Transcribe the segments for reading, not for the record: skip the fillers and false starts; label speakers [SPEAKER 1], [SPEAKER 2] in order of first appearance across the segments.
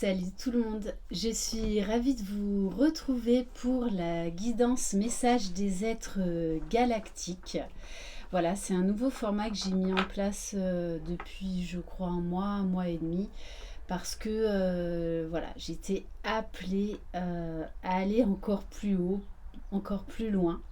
[SPEAKER 1] Salut tout le monde, je suis ravie de vous retrouver pour la guidance message des êtres galactiques. Voilà, c'est un nouveau format que j'ai mis en place depuis je crois un mois et demi, parce que voilà, j'étais appelée à aller encore plus haut, encore plus loin.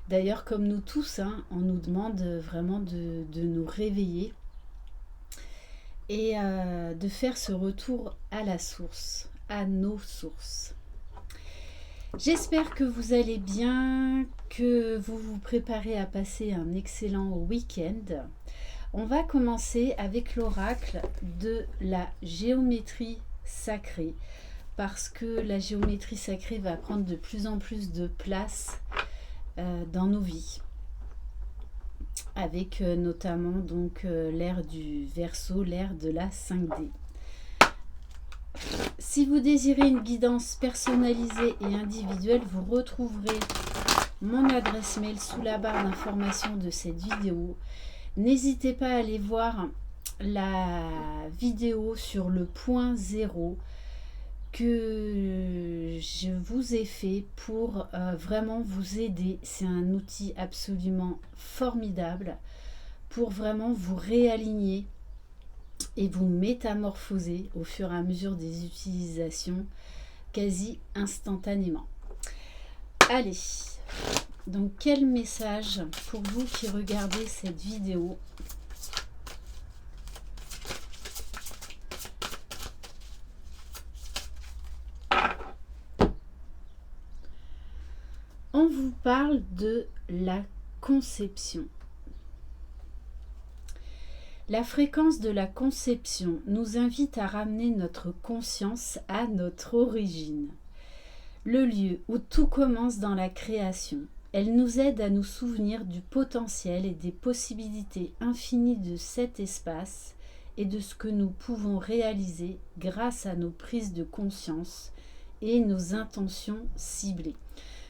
[SPEAKER 1] D'ailleurs, comme nous tous, hein, on nous demande vraiment de nous réveiller et de faire ce retour à la source, à nos sources. J'espère que vous allez bien, que vous vous préparez à passer un excellent week-end. On va commencer avec l'oracle de la géométrie sacrée, parce que la géométrie sacrée va prendre de plus en plus de place dans nos vies, avec notamment donc l'ère du Verseau, l'ère de la 5D. Si vous désirez une guidance personnalisée et individuelle, vous retrouverez mon adresse mail sous la barre d'information de cette vidéo. N'hésitez pas à aller voir la vidéo sur le point zéro que je vous ai fait pour vraiment vous aider. C'est un outil absolument formidable pour vraiment vous réaligner et vous métamorphoser au fur et à mesure des utilisations quasi instantanément. Allez, donc quel message pour vous qui regardez cette vidéo? On vous parle de la conception. La fréquence de la conception nous invite à ramener notre conscience à notre origine, le lieu où tout commence dans la création. Elle nous aide à nous souvenir du potentiel et des possibilités infinies de cet espace et de ce que nous pouvons réaliser grâce à nos prises de conscience et nos intentions ciblées.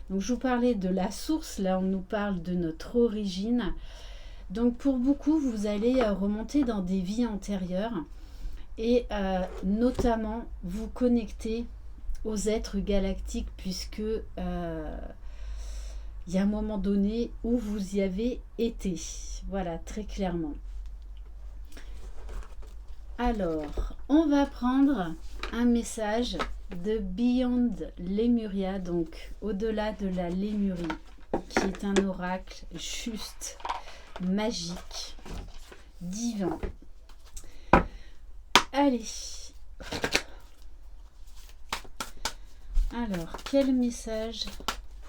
[SPEAKER 1] Donc je vous parlais de la source, là on nous parle de notre origine. Donc pour beaucoup, vous allez remonter dans des vies antérieures et notamment vous connecter aux êtres galactiques, puisque il y a un moment donné où vous y avez été. Voilà, très clairement. Alors, on va prendre un message de Beyond Lemuria, donc au-delà de la Lémurie, qui est un oracle juste magique, divin. Allez. Alors, quel message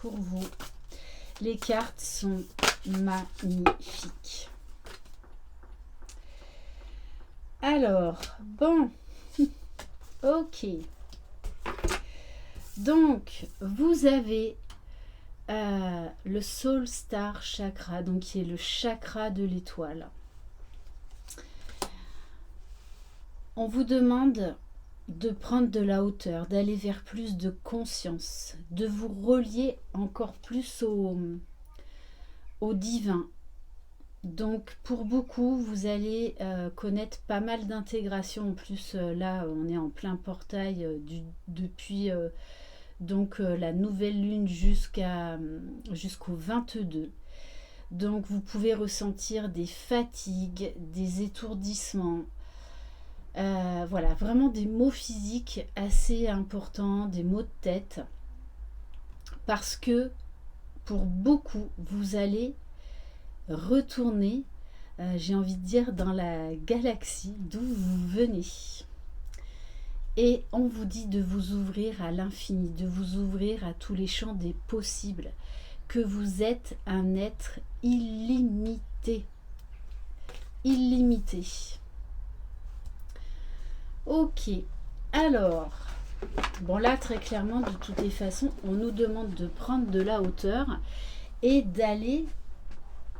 [SPEAKER 1] pour vous? Les cartes sont magnifiques. Alors, bon. Ok. Donc, vous avez le Soul Star Chakra, donc qui est le chakra de l'étoile. On vous demande de prendre de la hauteur, d'aller vers plus de conscience, de vous relier encore plus au divin. Donc pour beaucoup, vous allez connaître pas mal d'intégration. En plus, là, on est en plein portail depuis donc la nouvelle lune jusqu'au 22. Donc vous pouvez ressentir des fatigues, des étourdissements, voilà, vraiment des maux physiques assez importants, des maux de tête, parce que pour beaucoup, vous allez retourner, j'ai envie de dire, dans la galaxie d'où vous venez. Et on vous dit de vous ouvrir à l'infini, de vous ouvrir à tous les champs des possibles, que vous êtes un être illimité. Illimité. Ok, alors, bon là très clairement, de toutes les façons, on nous demande de prendre de la hauteur et d'aller,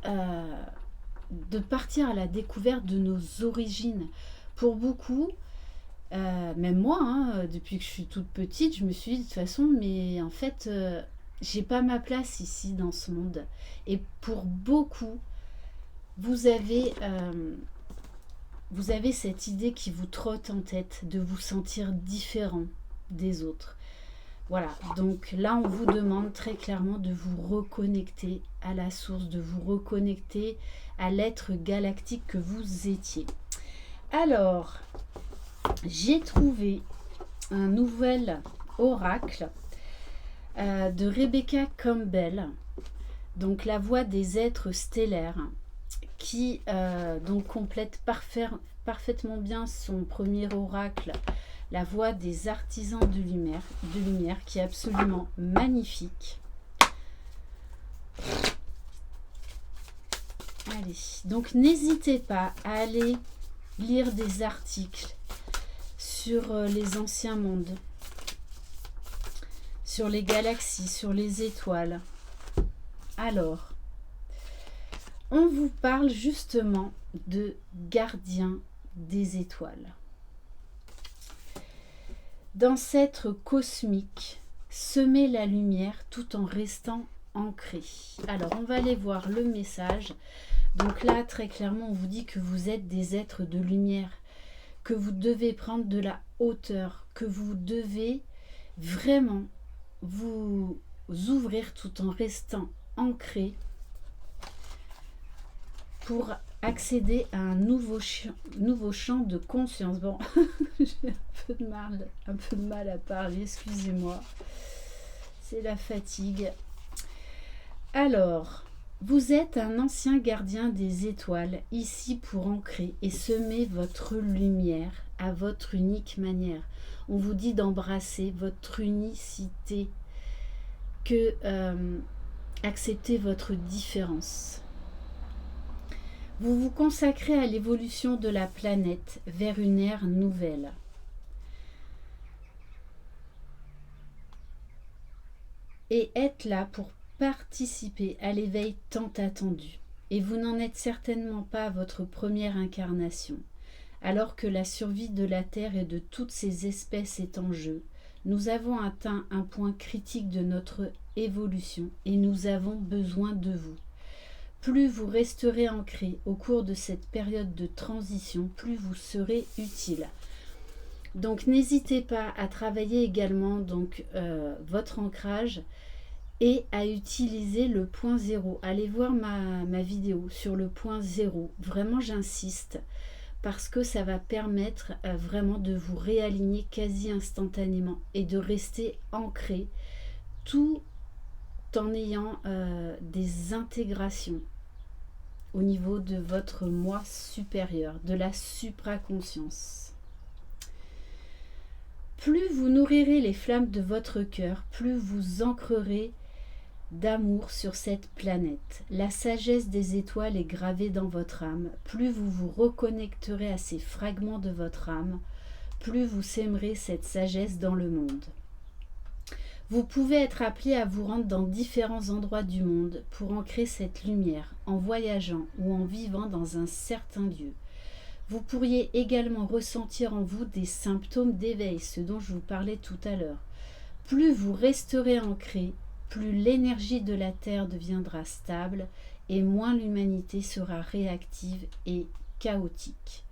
[SPEAKER 1] de partir à la découverte de nos origines. Pour beaucoup, même moi, hein, depuis que je suis toute petite, je me suis dit de toute façon, mais en fait, j'ai pas ma place ici dans ce monde. Et pour beaucoup, vous avez vous avez cette idée qui vous trotte en tête de vous sentir différent des autres. Voilà, donc là on vous demande très clairement de vous reconnecter à la source, de vous reconnecter à l'être galactique que vous étiez. Alors, j'ai trouvé un nouvel oracle de Rebecca Campbell, donc la voix des êtres stellaires, qui donc complète parfaitement bien son premier oracle, la voix des artisans de lumière, qui est absolument magnifique. Allez, donc n'hésitez pas à aller lire des articles sur les anciens mondes, sur les galaxies, sur les étoiles. Alors, on vous parle justement de gardiens des étoiles. D'ancêtres cosmiques, semer la lumière tout en restant ancré. Alors, on va aller voir le message. Donc là, très clairement, on vous dit que vous êtes des êtres de lumière, que vous devez prendre de la hauteur, que vous devez vraiment vous ouvrir tout en restant ancré pour accéder à un nouveau champ de conscience. Bon, j'ai un peu de mal à parler, excusez-moi. C'est la fatigue. Alors, vous êtes un ancien gardien des étoiles, ici pour ancrer et semer votre lumière à votre unique manière. On vous dit d'embrasser votre unicité, que accepter votre différence. Vous vous consacrez à l'évolution de la planète vers une ère nouvelle. Et êtes là pour participer à l'éveil tant attendu. Et vous n'en êtes certainement pas à votre première incarnation. Alors que la survie de la Terre et de toutes ses espèces est en jeu, nous avons atteint un point critique de notre évolution et nous avons besoin de vous. Plus vous resterez ancré au cours de cette période de transition, plus vous serez utile. Donc n'hésitez pas à travailler également donc, votre ancrage et à utiliser le point zéro. Allez voir ma vidéo sur le point zéro. Vraiment j'insiste parce que ça va permettre vraiment de vous réaligner quasi instantanément et de rester ancré tout en ayant des intégrations au niveau de votre moi supérieur, de la supraconscience. Plus vous nourrirez les flammes de votre cœur, plus vous ancrerez d'amour sur cette planète. La sagesse des étoiles est gravée dans votre âme. Plus vous vous reconnecterez à ces fragments de votre âme, plus vous sèmerez cette sagesse dans le monde. Vous pouvez être appelé à vous rendre dans différents endroits du monde pour ancrer cette lumière en voyageant ou en vivant dans un certain lieu. Vous pourriez également ressentir en vous des symptômes d'éveil, ce dont je vous parlais tout à l'heure. Plus vous resterez ancré, plus l'énergie de la Terre deviendra stable et moins l'humanité sera réactive et chaotique.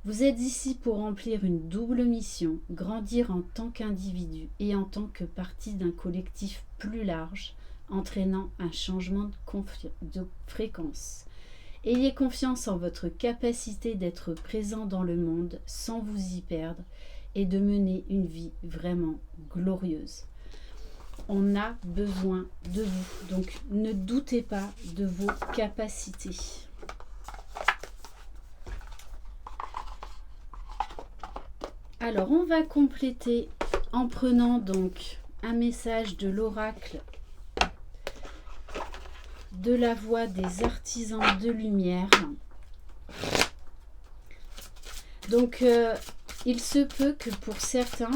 [SPEAKER 1] Vous êtes ici pour remplir une double mission, grandir en tant qu'individu et en tant que partie d'un collectif plus large, entraînant un changement de fréquence. Ayez confiance en votre capacité d'être présent dans le monde sans vous y perdre et de mener une vie vraiment glorieuse. On a besoin de vous, donc ne doutez pas de vos capacités. Alors, on va compléter en prenant donc un message de l'oracle de la voix des artisans de lumière. Donc, il se peut que pour certains,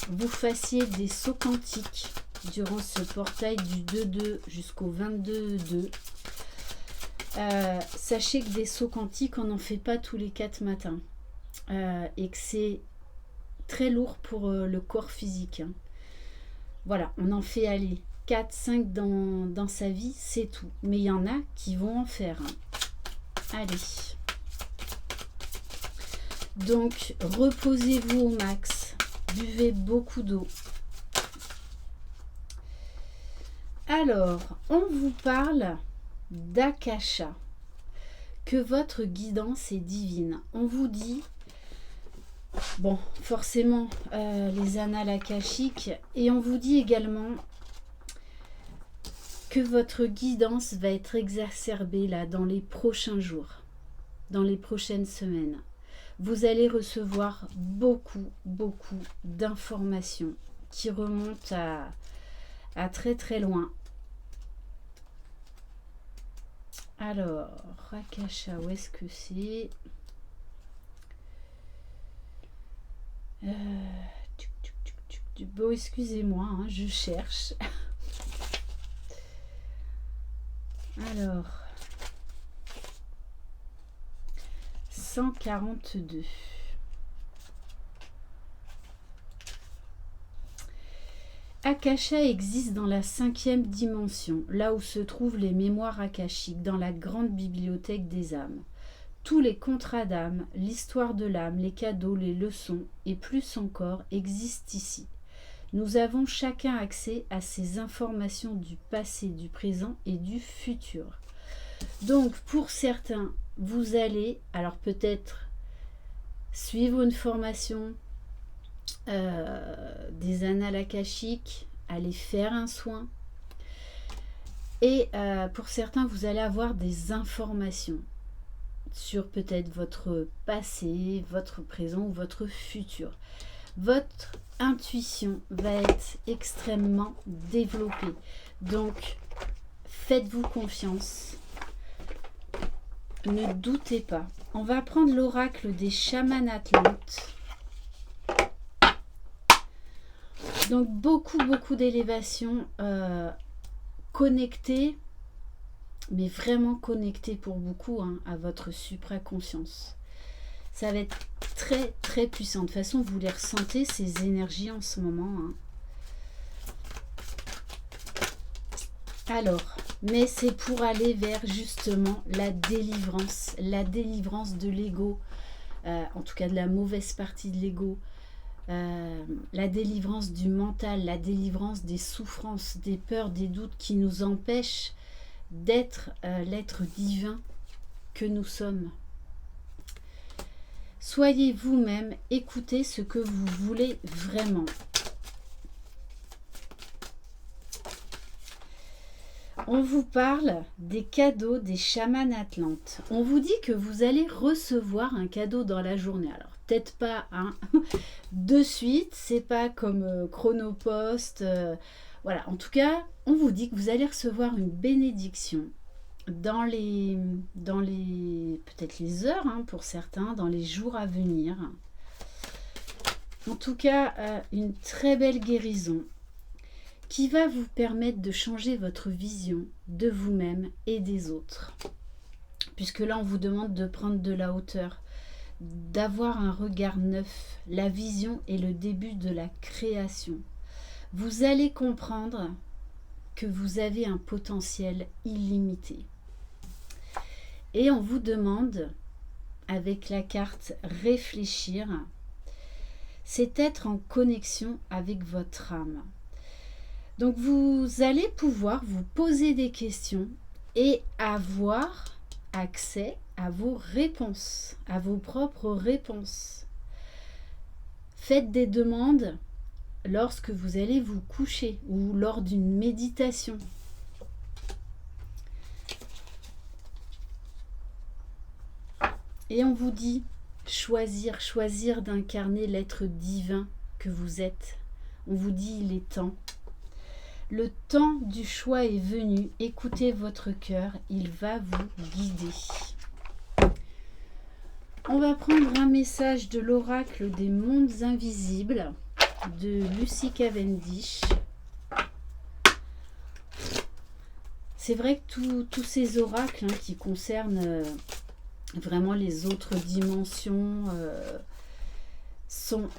[SPEAKER 1] vous fassiez des sauts quantiques durant ce portail du 2-2 jusqu'au 22-2. Sachez que des sauts quantiques, on n'en fait pas tous les 4 matins. Et que c'est très lourd pour le corps physique. Voilà, on en fait aller 4, 5 dans sa vie, c'est tout. Mais il y en a qui vont en faire. Allez. Donc, reposez-vous au max. Buvez beaucoup d'eau. Alors, on vous parle d'Akasha, que votre guidance est divine. On vous dit, bon, forcément, les annales akashiques, et on vous dit également que votre guidance va être exacerbée là dans les prochains jours, dans les prochaines semaines. Vous allez recevoir beaucoup d'informations qui remontent à très très loin. Alors, Akasha, où est-ce que c'est? Bon, excusez-moi, hein, je cherche. Alors, 142. Akasha existe dans la 5e dimension, là où se trouvent les mémoires akashiques, dans la grande bibliothèque des âmes. Tous les contrats d'âme, l'histoire de l'âme, les cadeaux, les leçons et plus encore existent ici. Nous avons chacun accès à ces informations du passé, du présent et du futur. Donc pour certains, vous allez, alors peut-être suivre une formation des annales akashiques, aller faire un soin. Et pour certains, vous allez avoir des informations sur peut-être votre passé, votre présent ou votre futur. Votre intuition va être extrêmement développée. Donc, faites-vous confiance. Ne doutez pas. On va prendre l'oracle des chamans atlantes. Donc, beaucoup d'élévation connectée, mais vraiment connectée pour beaucoup à votre supraconscience. Ça va être très puissant. De toute façon, vous les ressentez, ces énergies en ce moment. Alors, mais c'est pour aller vers justement la délivrance de l'ego, en tout cas de la mauvaise partie de l'ego, la délivrance du mental, la délivrance des souffrances, des peurs, des doutes qui nous empêchent d'être l'être divin que nous sommes. Soyez vous-même, écoutez ce que vous voulez vraiment. On vous parle des cadeaux des chamans atlantes. On vous dit que vous allez recevoir un cadeau dans la journée. Alors, peut-être pas de suite, c'est pas comme Chronopost. Voilà, en tout cas, on vous dit que vous allez recevoir une bénédiction dans les peut-être les heures pour certains, dans les jours à venir. En tout cas, une très belle guérison qui va vous permettre de changer votre vision de vous-même et des autres. Puisque là, on vous demande de prendre de la hauteur, d'avoir un regard neuf. La vision est le début de la création. Vous allez comprendre que vous avez un potentiel illimité. Et on vous demande, avec la carte réfléchir, c'est être en connexion avec votre âme. Donc vous allez pouvoir vous poser des questions et avoir accès à vos réponses, à vos propres réponses. Faites des demandes lorsque vous allez vous coucher ou lors d'une méditation. Et on vous dit choisir d'incarner l'être divin que vous êtes. On vous dit il est temps. Le temps du choix est venu. Écoutez votre cœur, il va vous guider. On va prendre un message de l'oracle des mondes invisibles de Lucy Cavendish. C'est vrai que tous ces oracles qui concernent vraiment les autres dimensions sont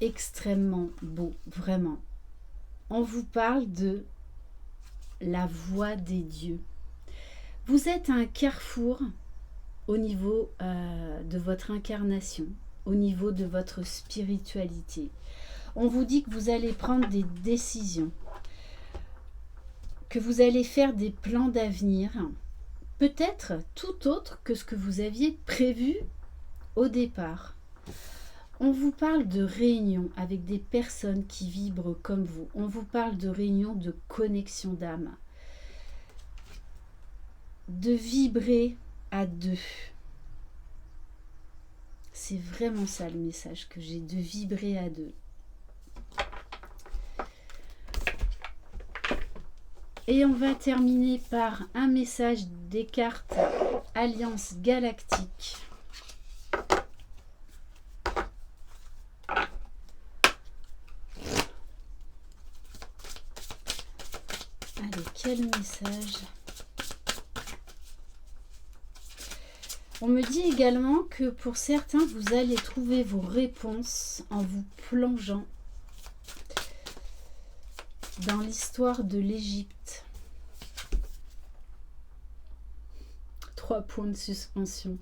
[SPEAKER 1] extrêmement beaux, vraiment. On vous parle de la voix des dieux. Vous êtes à un carrefour au niveau de votre incarnation. au niveau de votre spiritualité. On vous dit que vous allez prendre des décisions, que vous allez faire des plans d'avenir, peut-être tout autre que ce que vous aviez prévu au départ. On vous parle de réunions avec des personnes qui vibrent comme vous. On vous parle de réunions de connexion d'âme. De vibrer à deux. C'est vraiment ça le message que j'ai, de vibrer à deux. Et on va terminer par un message des cartes Alliance Galactique. Allez, quel message? On me dit également que pour certains, vous allez trouver vos réponses en vous plongeant dans l'histoire de l'Égypte. 3 points de suspension.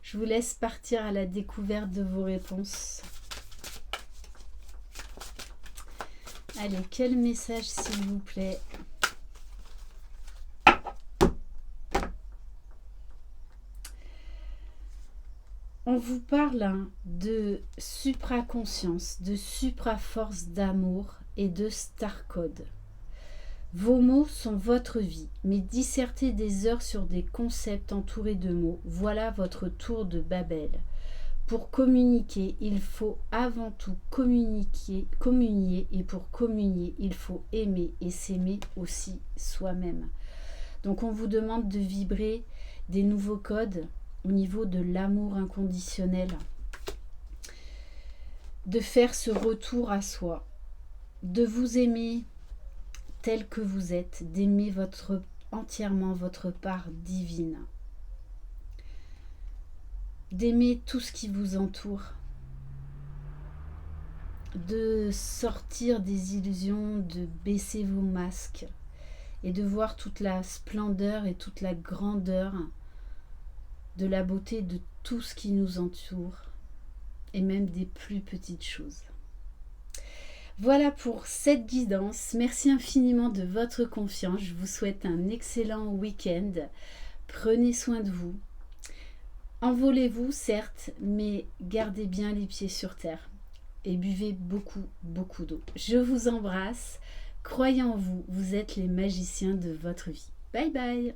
[SPEAKER 1] Je vous laisse partir à la découverte de vos réponses. Allez, quel message s'il vous plaît? On vous parle de supraconscience, de supraforce d'amour et de star code. Vos mots sont votre vie, mais disserter des heures sur des concepts entourés de mots, voilà votre tour de Babel. Pour communiquer, il faut avant tout communier, et pour communier, il faut aimer et s'aimer aussi soi-même. Donc on vous demande de vibrer des nouveaux codes au niveau de l'amour inconditionnel, de faire ce retour à soi, de vous aimer tel que vous êtes, d'aimer entièrement votre part divine, d'aimer tout ce qui vous entoure, de sortir des illusions, de baisser vos masques et de voir toute la splendeur et toute la grandeur de la beauté de tout ce qui nous entoure et même des plus petites choses. Voilà pour cette guidance. Merci infiniment de votre confiance. Je vous souhaite un excellent week-end. Prenez soin de vous. Envolez-vous, certes, mais gardez bien les pieds sur terre et buvez beaucoup, beaucoup d'eau. Je vous embrasse. Croyez en vous, vous êtes les magiciens de votre vie. Bye bye!